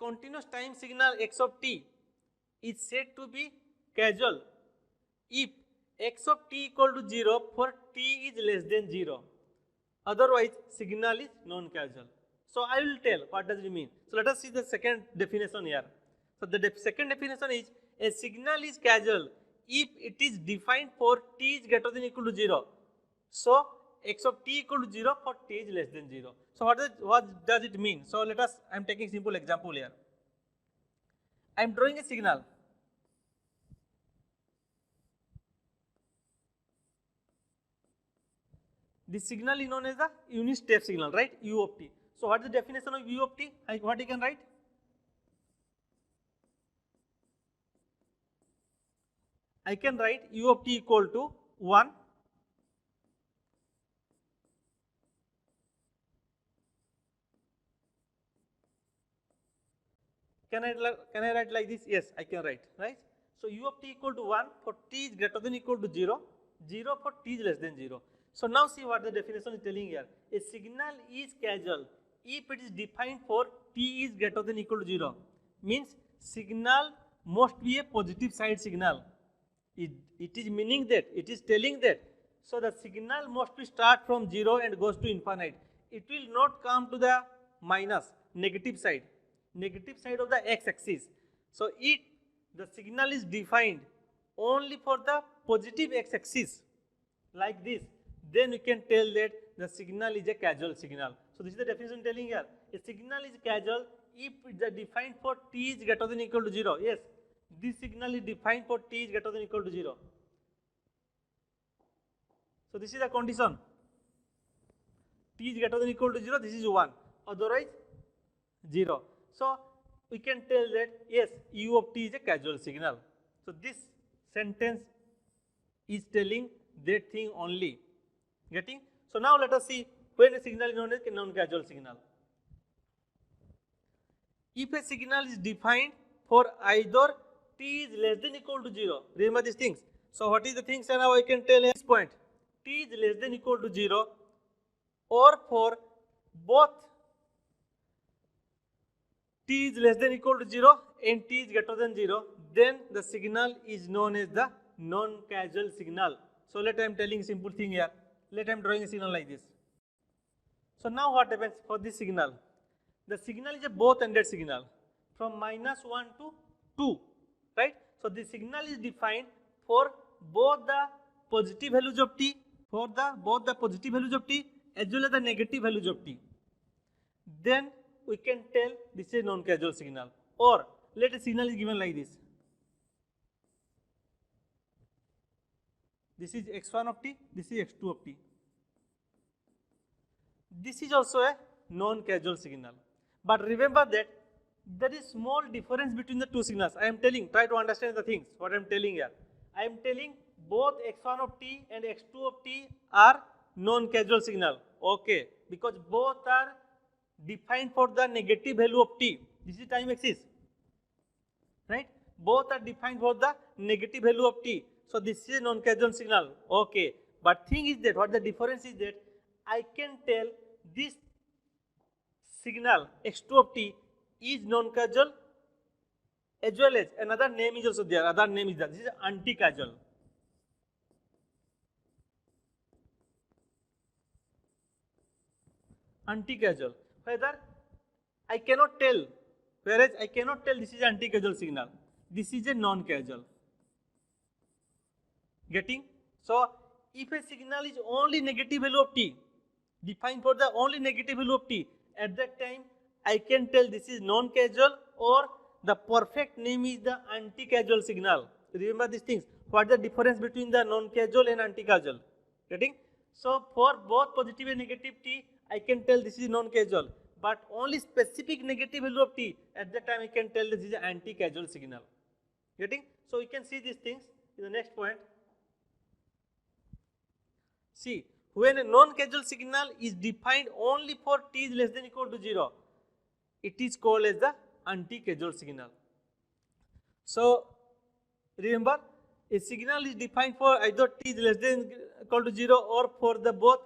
continuous time signal x of t is said to be casual if x of t equal to 0 for t is less than 0. Otherwise, signal is non-causal. So I will tell what does it mean. So let us see the second definition here. So the second definition is a signal is causal if it is defined for t is greater than equal to 0. So x of t equal to 0 for t is less than 0. So what does it mean? So let us, I am taking simple example here. I am drawing a signal. This signal is known as the unit step signal, right? U of t. So what is the definition of U of t? What you can write? I can write U of t equal to 1 Can I write like this? Yes, I can write, right? So U of t equal to 1 for t is greater than equal to 0, 0 for t is less than 0. So now see what the definition is telling here. A signal is causal if it is defined for t is greater than equal to 0. Means signal must be a positive side signal. It is meaning that, it is telling that. So the signal must be start from 0 and goes to infinite. It will not come to the minus, negative side of the x-axis. So the signal is defined only for the positive x-axis like this, then we can tell that the signal is a causal signal. So this is the definition telling here. A signal is causal if it is defined for t is greater than equal to 0. Yes, this signal is defined for t is greater than equal to 0. So this is the condition. T is greater than equal to 0, this is 1. Otherwise 0. So we can tell that yes, U of t is a causal signal. So this sentence is telling that thing only. Getting? So now let us see when a signal is known as a non-causal signal. If a signal is defined for either t is less than equal to 0, remember these things. So what is the things now I can tell at this point? T is less than equal to 0 or for both t is less than equal to 0 and t is greater than 0, then the signal is known as the non-causal signal. So let I am telling simple thing here. Let I am drawing a signal like this. So now what happens for this signal? The signal is a both-ended signal from -1 to 2, right? So the signal is defined for both the positive values of t, both the positive values of t as well as the negative values of t. Then we can tell this is a non-causal signal. Or let a signal is given like this. This is x1 of t, this is x2 of t. This is also a non-causal signal. But remember that there is small difference between the two signals. I am telling, try to understand the things, what I am telling here. I am telling both x1 of t and x2 of t are non-causal signal. Okay, because both are defined for the negative value of t. This is time axis, right? Both are defined for the negative value of t. So this is a non-causal signal. Okay, but thing is that what the difference is that I can tell this signal x2 of t is non-causal as well as another name is also there. Other name is there. This is anti-causal. Anti-causal. Whether I cannot tell, whereas I cannot tell this is anti-causal signal. This is a non-causal. Getting? So if a signal is only negative value of t, defined for the only negative value of t, at that time I can tell this is non-causal or the perfect name is the anti-causal signal. Remember these things. What is the difference between the non-causal and anti-causal? Getting? So for both positive and negative t, I can tell this is non-causal. But only specific negative value of t, at that time I can tell this is an anti-causal signal. Getting? So we can see these things in the next point. See, when a non-causal signal is defined only for t is less than equal to 0, it is called as the anti-causal signal. So remember, a signal is defined for either t is less than equal to 0 or for the both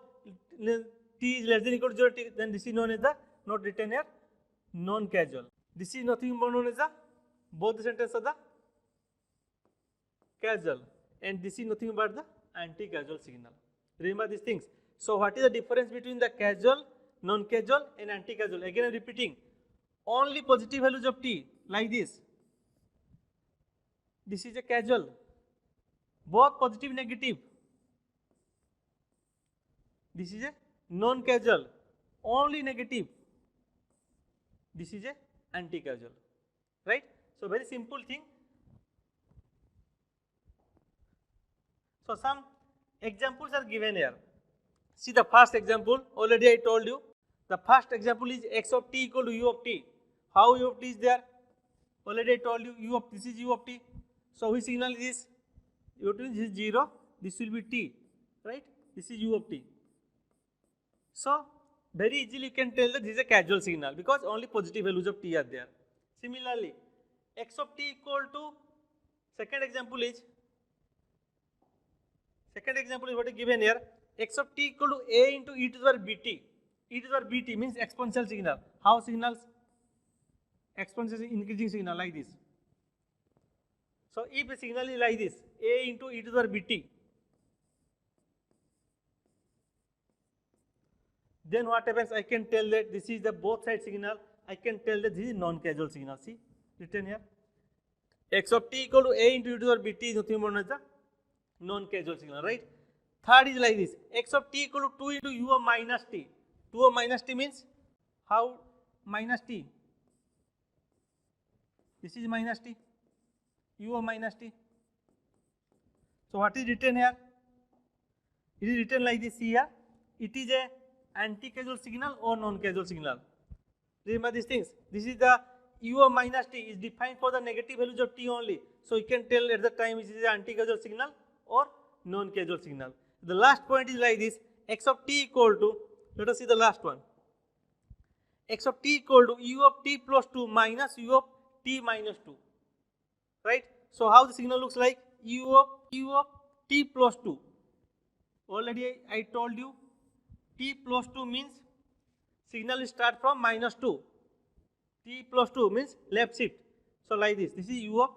t is less than equal to 0, then this is known as the, not written here, non-causal. This is nothing but known as the both the sentence are the causal, and this is nothing but the anti-causal signal. Remember these things. So what is the difference between the causal, non-causal and anti-causal? Again I am repeating, only positive values of t like this. This is a causal, both positive negative. This is a non-causal, only negative. This is a anti-causal, right? So very simple thing. So some examples are given here. See the first example, already I told you. The first example is x of t equal to u of t. How u of t is there? Already I told you, u of this is u of t. So which signal is this? U of t is 0, this will be t, right? This is u of t. So very easily you can tell that this is a causal signal because only positive values of t are there. Similarly, x of t equal to, second example is what is given here. X of t equal to a into e to the power bt. E to the power bt means exponential signal. How signals? Exponential increasing signal like this. So if a signal is like this, a into e to the power bt, then what happens? I can tell that this is the both side signal. I can tell that this is non-causal signal. See, written here. X of t equal to a into e to the power bt is nothing more than the non-causal signal, right? Third is like this. X of t equal to 2 into u of minus t. 2 of minus t means how? Minus t. This is minus t. U of minus t. So what is written here? It is written like this here. It is a anti-causal signal or non-causal signal. Remember these things. This is the u of minus t is defined for the negative values of t only. So you can tell at the time it is an anti-causal signal or non-causal signal. The last point is like this. X of t equal to, let us see the last one. X of t equal to u of t plus 2 minus u of t minus 2. Right? So how the signal looks like? U of t plus 2. Already I told you t plus 2 means signal start from minus 2. T plus 2 means left shift. So like this. This is u of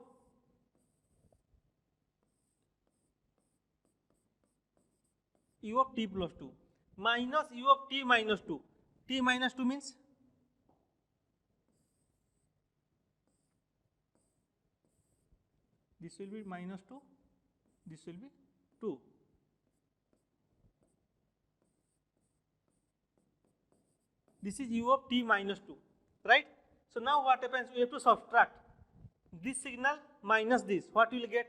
t plus 2 minus u of t minus 2. T minus 2 means this will be minus 2, this will be 2. This is u of t minus 2, right? So now what happens? We have to subtract this signal minus this. What we will get?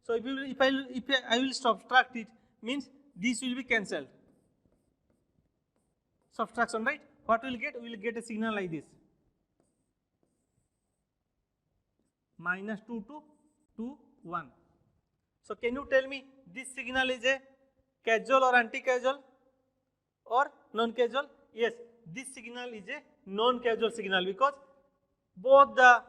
So if I will subtract it, means this will be cancelled. Subtraction, right? What we will get? We will get a signal like this. Minus 2 to 2, 1. So can you tell me this signal is a causal or anti-causal or non-causal? Yes, this signal is a non-causal signal because both the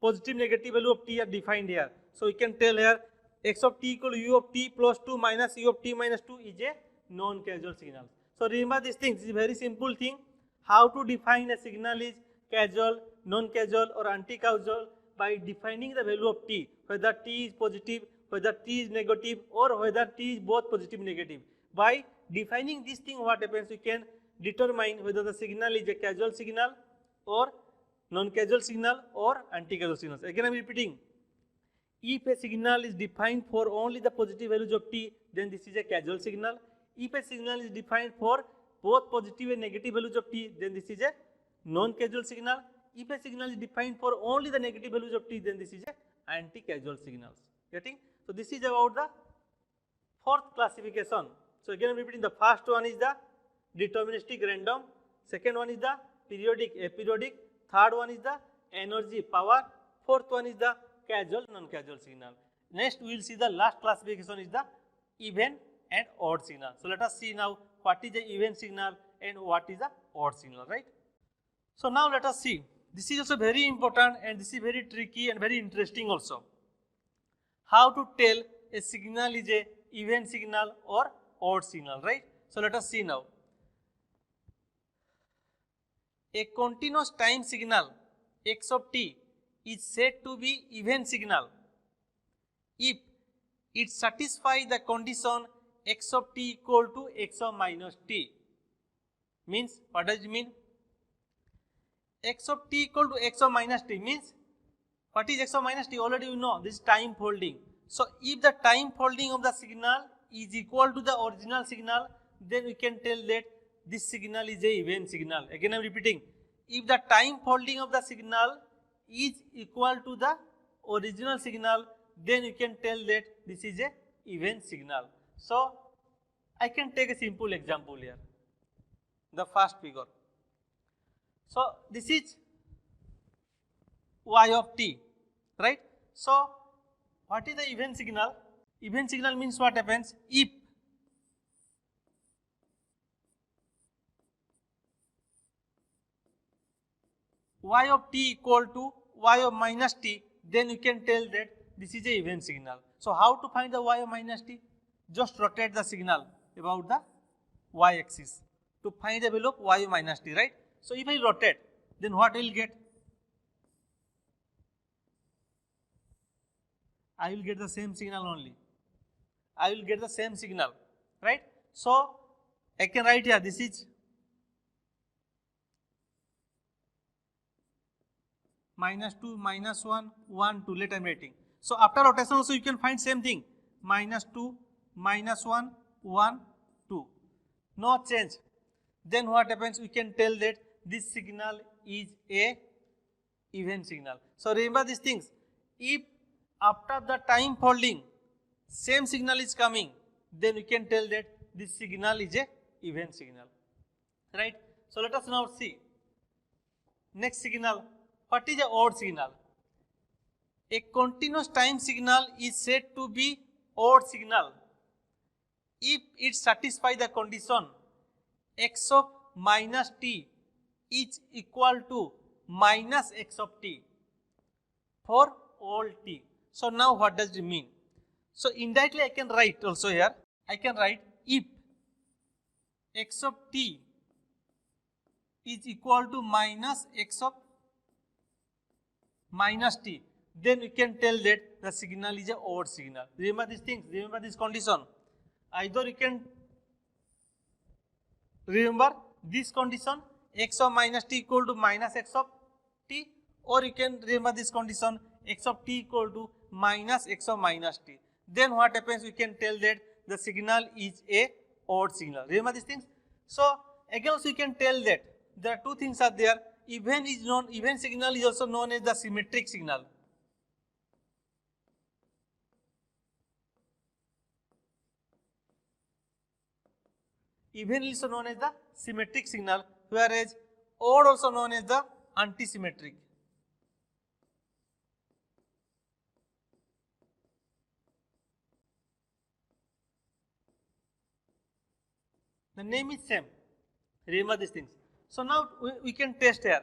positive negative value of t are defined here. So we can tell here x of t equal to u of t plus 2 minus u of t minus 2 is a non-causal signal. So remember these things. It's a very simple thing. How to define a signal is causal, non-causal or anti-causal by defining the value of t, whether t is positive, whether t is negative or whether t is both positive negative. By defining this thing, what happens? You can determine whether the signal is a causal signal or non-causal signal or anti-causal signal. Again I am repeating. If a signal is defined for only the positive values of t, then this is a causal signal. If a signal is defined for both positive and negative values of t, then this is a non-causal signal. If a signal is defined for only the negative values of t, then this is a anti-causal signals. Getting? So this is about the fourth classification. So again I am repeating. The first one is the deterministic random, second one is the periodic aperiodic, third one is the energy power, fourth one is the causal non-causal signal. Next we will see the last classification is the even and odd signal. So let us see now what is the even signal and what is the odd signal, right? So now let us see. This is also very important and this is very tricky and very interesting also. How to tell a signal is a even signal or odd signal, right? So let us see now. A continuous time signal x of t is said to be even signal if it satisfies the condition x of t equal to x of minus t. Means, what does it mean? X of t equal to x of minus t means, what is x of minus t? Already we know, this is time folding. So, if the time folding of the signal is equal to the original signal, then we can tell that this signal is a even signal. Again I am repeating, if the time folding of the signal is equal to the original signal, then you can tell that this is a even signal. So, I can take a simple example here, the first figure. So, this is y of t, right? So, what is the even signal? Even signal means what happens if y of t equal to y of minus t, then you can tell that this is a even signal. So, how to find the y of minus t? Just rotate the signal about the y axis to find the value of y of minus t, right? So, if I rotate, then what will get? I will get the same signal only. I will get the same signal, right? So, I can write here, this is minus 2, minus 1, 1, 2, let I am writing. So, after rotation also you can find same thing, minus 2, minus 1, 1, 2, no change. Then what happens? We can tell that this signal is a even signal. So, remember these things, if after the time folding same signal is coming, then we can tell that this signal is a even signal, right? So, let us now see next signal. What is a odd signal? A continuous time signal is said to be odd signal if it satisfies the condition x of minus t is equal to minus x of t for all t. So, now what does it mean? So, indirectly I can write also here, I can write if x of t is equal to minus x of minus t, then we can tell that the signal is a odd signal. Remember these things, remember this condition. Either you can remember this condition, x of minus t equal to minus x of t, or you can remember this condition, x of t equal to minus x of minus t. Then what happens? We can tell that the signal is a odd signal. Remember these things. So, again also you can tell that there are two things are there. Even is known, even signal is also known as the symmetric signal. Even is also known as the symmetric signal, whereas odd also known as the antisymmetric. The name is same. Remember these things. So, now we can test here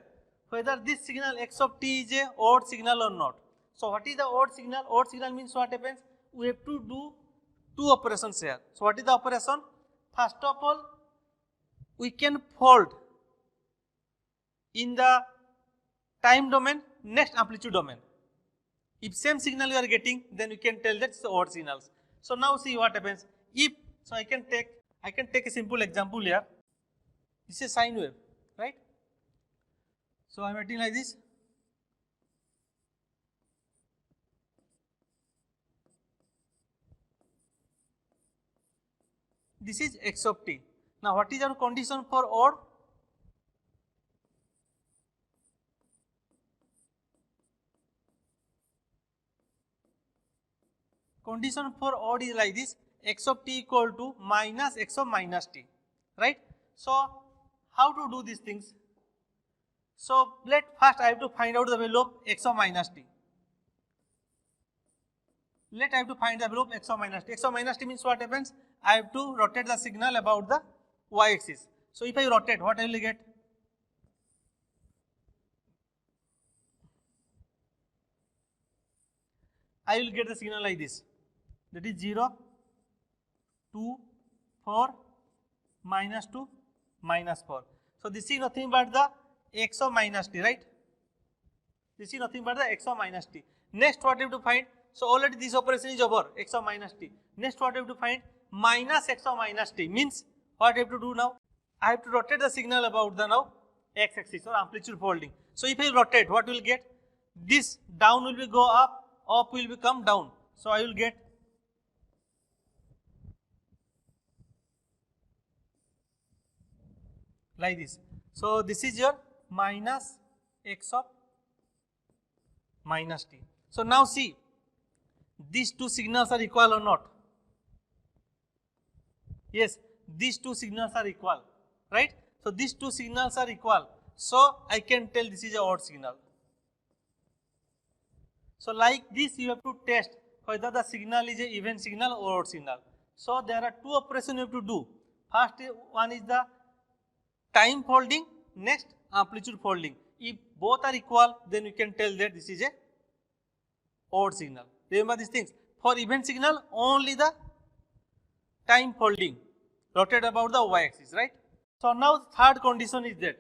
whether this signal x of t is a odd signal or not. So, what is the odd signal? Odd signal means what happens? We have to do two operations here. So, what is the operation? First of all, we can fold in the time domain, next amplitude domain. If same signal you are getting, then you can tell that it's the odd signals. So, now see what happens. If, so I can take a simple example here. This is a sine wave, right? So, I am writing like this. This is x of t. Now, what is our condition for odd? Condition for odd is like this, x of t equal to minus x of minus t, right? So, how to do these things? So, first I have to find out the value of x of minus t. I have to find the value of x of minus t. X of minus t means what happens? I have to rotate the signal about the y axis. So, if I rotate, what I will get? I will get the signal like this, that is 0, 2, 4, minus 2, minus 4. So, this is nothing but the x of minus t, right? This is nothing but the x of minus t. Next what you have to find, so already this operation is over, x of minus t. Next what you have to find, minus x of minus t, means what I have to do now? I have to rotate the signal about the now x axis or amplitude folding. So if I rotate, what will get? This down will be go up will become down. So I will get like this. So this is your minus x of minus t. So now see, these two signals are equal or not? Yes, these two signals are equal, right? So these two signals are equal. So I can tell this is a odd signal. So like this you have to test whether the signal is a even signal or odd signal. So there are two operations you have to do. First one is the time folding, next amplitude folding. If both are equal, then you can tell that this is a odd signal. Remember these things. For even signal, only the time folding rotate about the y-axis, right? So now third condition is that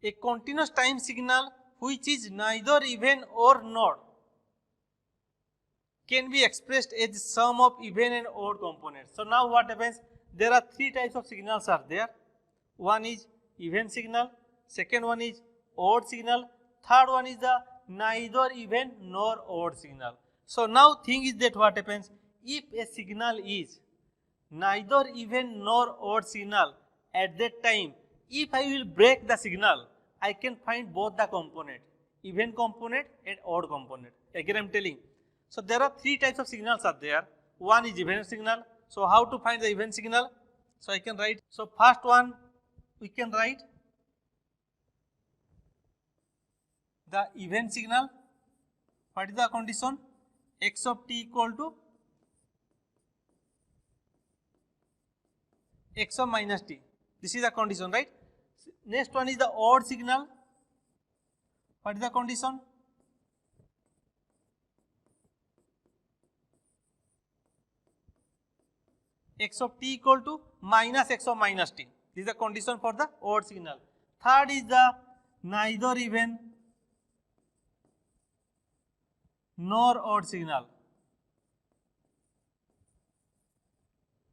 a continuous time signal which is neither even or odd can be expressed as the sum of even and odd components. So now what happens? There are three types of signals are there. One is even signal, second one is odd signal, third one is the neither even nor odd signal. So now thing is that what happens? If a signal is neither even nor odd signal, at that time, if I will break the signal, I can find both the component, even component and odd component. Again I am telling. So there are three types of signals are there. One is even signal. So how to find the even signal? So I can write. So first one we can write the even signal. What is the condition? X of t equal to x of minus t. This is the condition, right? Next one is the odd signal. What is the condition? X of t equal to minus x of minus t. This is the condition for the odd signal. Third is the neither even nor odd signal.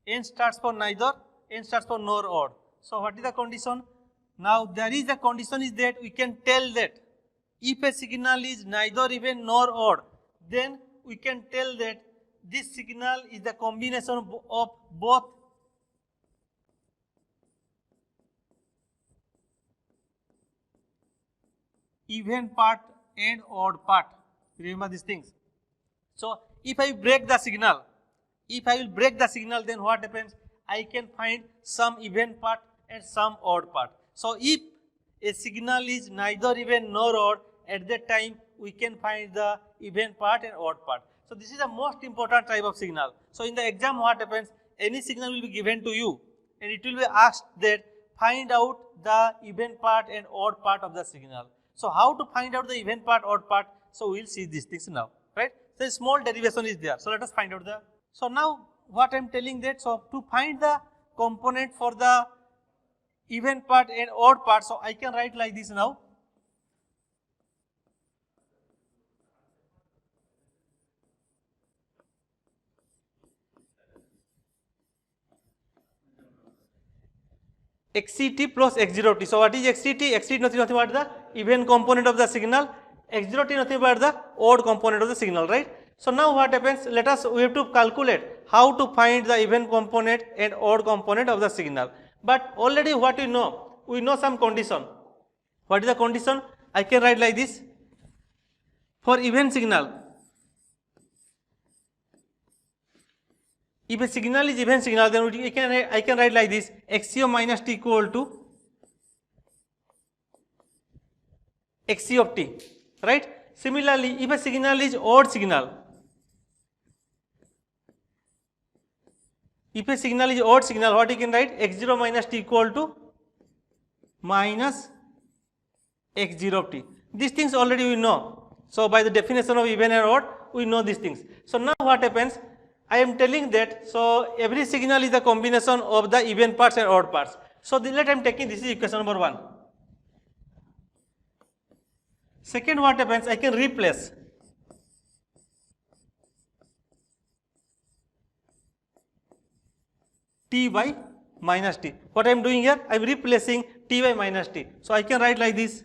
N starts for neither, N starts for nor odd. So what is the condition? Now there is a condition is that we can tell that if a signal is neither even nor odd, then we can tell that this signal is the combination of both even part and odd part. Remember these things. So if I break the signal, then what happens? I can find some even part and some odd part. So if a signal is neither even nor odd, at that time we can find the even part and odd part. So this is the most important type of signal. So in the exam what happens? Any signal will be given to you and it will be asked that find out the even part and odd part of the signal. So how to find out the even part, odd part? So we will see these things now, right? So a small derivation is there. So let us find out the. So now what I am telling that, so to find the component for the even part and odd part, so I can write like this now. XCT plus X0T. So what is XCT? XCT nothing but the even component of the signal. X0T nothing but the odd component of the signal, right? So now what happens? We have to calculate how to find the even component and odd component of the signal. But already what we know some condition. What is the condition? I can write like this. For even signal, if a signal is even signal, then I can write like this: Xc of minus t equal to Xc of t, right? Similarly, if a signal is odd signal, what you can write? X0 minus t equal to minus X0 of t. These things already we know. So by the definition of even and odd, we know these things. So now what happens? I am telling that, so every signal is a combination of the even parts and odd parts. So let I am taking this is equation number 1. Second, what happens, I can replace t by minus t. What I am doing here, I am replacing t by minus t. So I can write like this,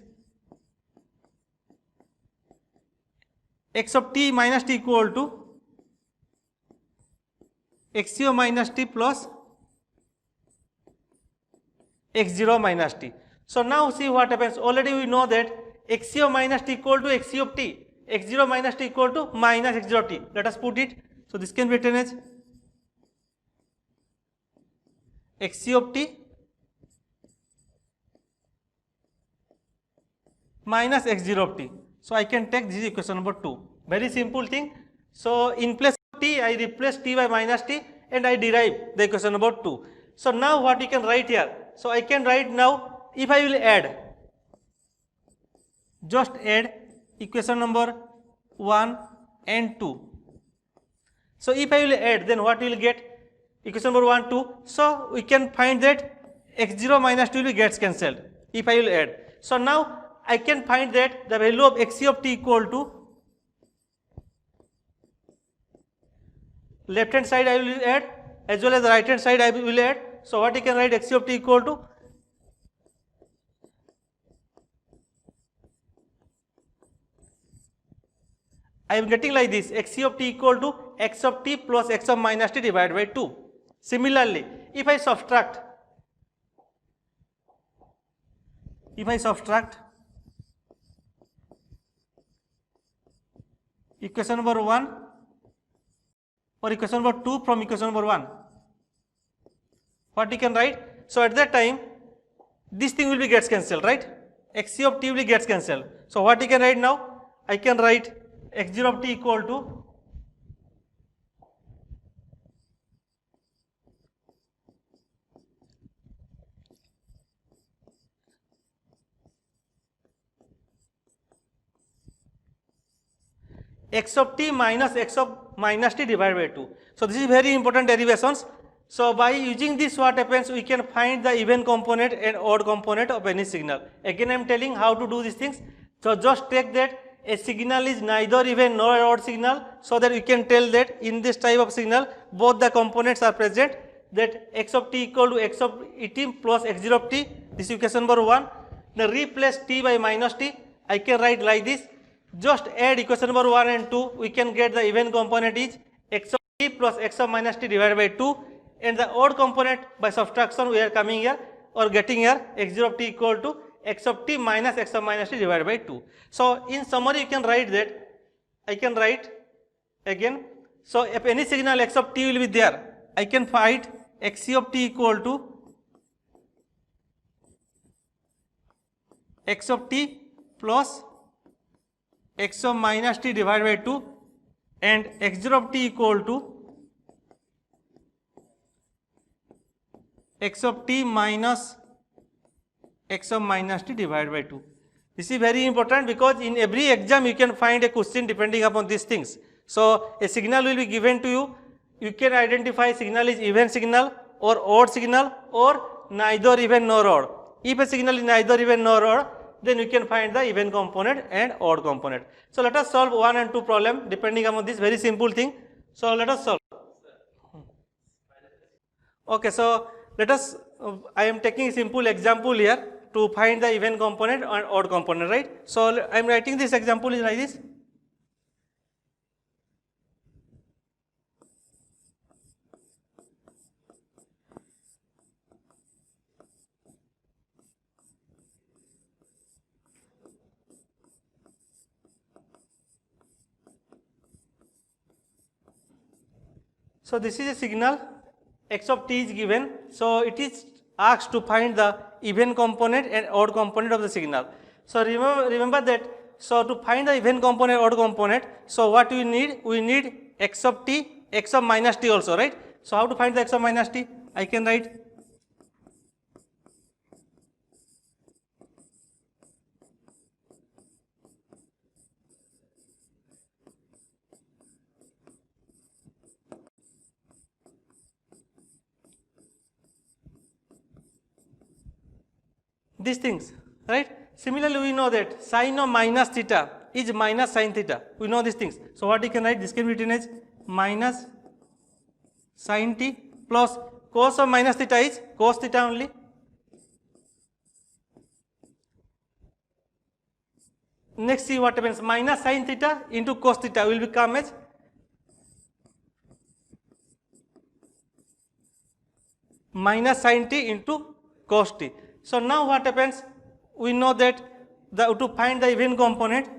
x of t minus t equal to x0 minus t plus x0 minus t. So now see what happens, already we know that x0 minus t equal to x0 of t, x0 minus t equal to minus x0 of t. Let us put it. So this can be written as x0 of t minus x0 of t. So I can take this is equation number 2. Very simple thing. So in place of t, I replace t by minus t and I derive the equation number 2. So now what you can write here? So I can write now, if I will add, just add equation number 1 and 2. So if I will add, then what we will get? Equation number 1, 2. So we can find that x0 minus 2 will gets cancelled if I will add. So now I can find that the value of x of t equal to, left hand side I will add as well as the right hand side I will add. So what I can write, x of t equal to I am getting like this, x of t equal to x of t plus x of minus t divided by 2. Similarly, if I subtract equation number 1 or equation number 2 from equation number 1, what you can write? So at that time this thing will be gets cancelled, right? x of t will gets cancelled. So what you can write now? I can write x0 of t equal to x of t minus x of minus t divided by 2. So this is very important derivations. So by using this, what happens, we can find the even component and odd component of any signal. Again I am telling how to do these things. So just take that a signal is neither even nor odd signal, so that we can tell that in this type of signal both the components are present, that x of t equal to x of et plus x0 of t. This is equation number 1. Now replace t by minus t. I can write like this, just add equation number 1 and 2, we can get the even component is x of t plus x of minus t divided by 2, and the odd component by subtraction we are coming here or getting here, x0 of t equal to x of t minus x of minus t divided by 2. So in summary you can write that, I can write again, so if any signal x of t will be there, I can find x of t equal to x of t plus x of minus t divided by 2 and x0 of t equal to x of t minus x of minus t divided by 2. This is very important because in every exam you can find a question depending upon these things. So a signal will be given to you, you can identify signal is even signal or odd signal or neither even nor odd. If a signal is neither even nor odd, then you can find the even component and odd component. So let us solve 1 and 2 problem depending upon this very simple thing. So let us solve. Okay, so let us, I am taking a simple example here to find the even component and odd component, right? So I am writing this example is like this. So this is a signal, x of t is given, so it is asked to find the even component and odd component of the signal. So remember that, so to find the even component odd component, so what we need? We need x of t, x of minus t also, right? So how to find the x of minus t? I can write these things, right? Similarly, we know that sine of minus theta is minus sine theta. We know these things. So what you can write? This can be written as minus sine t plus cos of minus theta is cos theta only. Next, see what happens. Minus sine theta into cos theta will become as minus sine t into cos t. So now what happens? We know that to find the even component,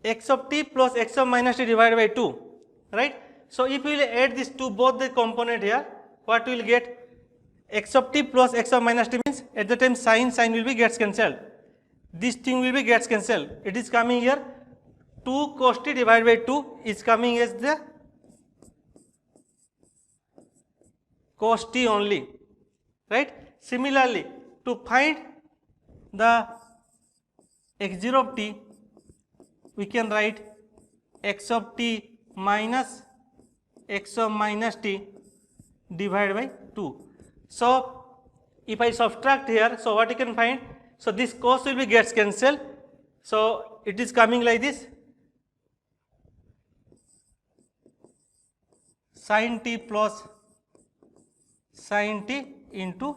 x of t plus x of minus t divided by 2, right? So if we will add this to both the component here, what we will get? X of t plus x of minus t means at the time sine will be gets cancelled. This thing will be gets cancelled. It is coming here 2 cos t divided by 2 is coming as the cos t only, right? Similarly, to find the x0 of t, we can write x of t minus x of minus t divided by 2. So if I subtract here, so what you can find? So this cos will be gets cancelled. So it is coming like this, sin t plus sin t into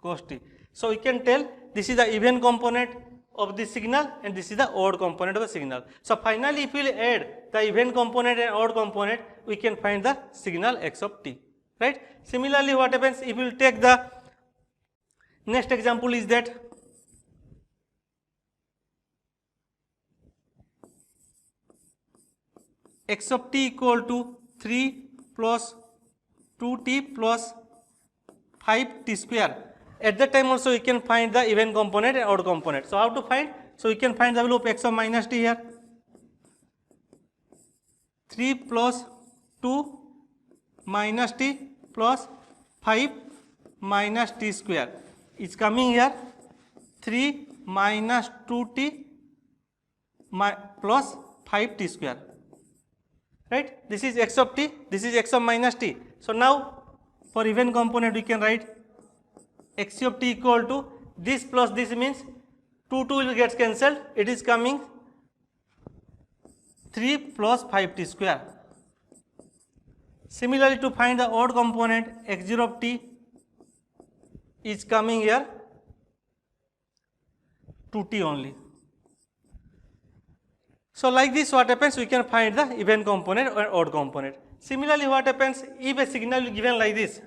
cos t. So we can tell this is the even component of the signal and this is the odd component of the signal. So finally, if we add the even component and odd component, we can find the signal x of t, right? Similarly, what happens if we will take the next example is that x of t equal to 3 plus 2t plus 5t square. At that time also we can find the even component and odd component. So how to find? So we can find the value of x of minus t here. 3 plus 2 minus t plus 5 minus t square is coming here 3 minus 2t plus 5t square, right? This is x of t, this is x of minus t. So now for even component we can write x of t equal to this plus this means 2 will get cancelled, it is coming 3 plus 5t square. Similarly, to find the odd component x0 of t is coming here 2t only. So like this what happens, we can find the even component or odd component. Similarly, what happens if a signal is given like this?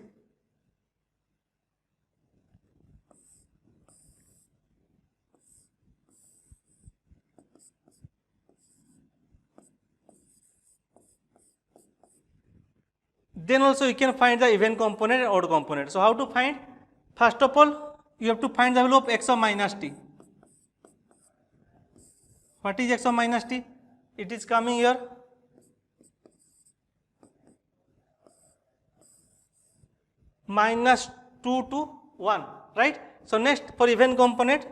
Then also you can find the even component and odd component. So how to find? First of all, you have to find the value of x of minus t. What is x of minus t? It is coming here minus 2 to 1, right? So next for even component,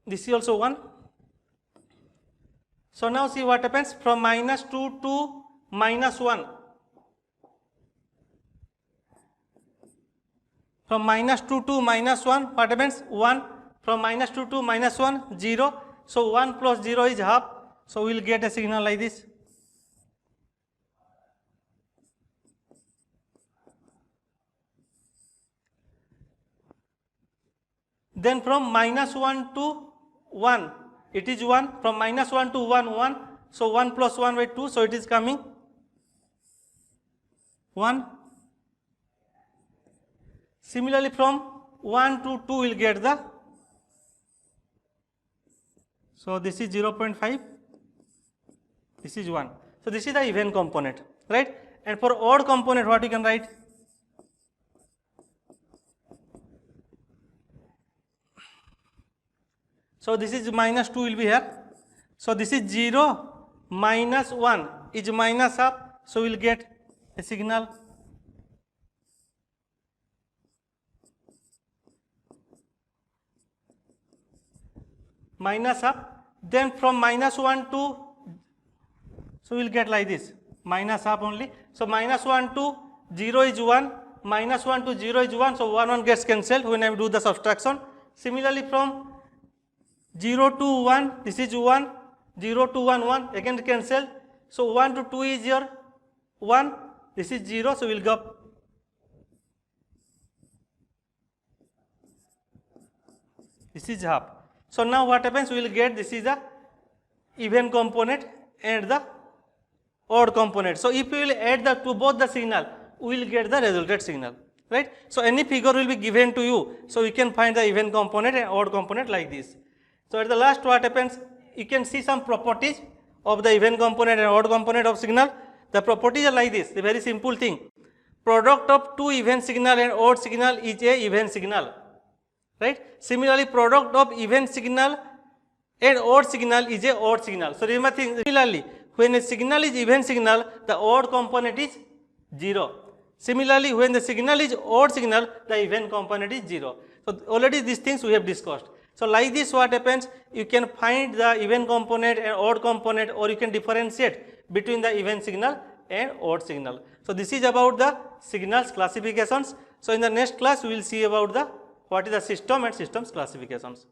this is also 1. So now see what happens from minus 2 to minus 1. From minus 2 to minus 1, what happens? 1. From minus 2 to minus 1, 0. So 1 plus 0 is half. So we will get a signal like this. Then from minus 1 to 1, it is 1. From minus 1 to 1, 1. So 1 plus 1 by 2. So it is coming 1. Similarly, from 1 to 2 will get the, so this is 0.5, this is 1. So this is the even component, right? And for odd component, what you can write? So this is minus 2 will be here. So this is 0 minus 1 is minus half. So we will get a signal. minus up, then from minus 1 to, so we will get like this, minus up only. So minus 1 to 0 is 1, minus 1 to 0 is 1, so 1 gets cancelled when I do the subtraction. Similarly from 0 to 1, this is 1, 0 to 1, 1, again cancel. So 1 to 2 is your 1, this is 0, so we will go. This is half. So now what happens, we will get this is the even component and the odd component. So if we will add the to both the signal, we will get the resultant signal, right? So any figure will be given to you, so you can find the even component and odd component like this. So at the last what happens, you can see some properties of the even component and odd component of signal. The properties are like this, a very simple thing. Product of two even signal and odd signal is a even signal, right? Similarly, product of even signal and odd signal is a odd signal. So remember, similarly, when a signal is even signal, the odd component is 0. Similarly, when the signal is odd signal, the even component is 0. So already these things we have discussed. So like this what happens, you can find the even component and odd component, or you can differentiate between the even signal and odd signal. So this is about the signals classifications. So in the next class we will see about the what is the system and systems classifications.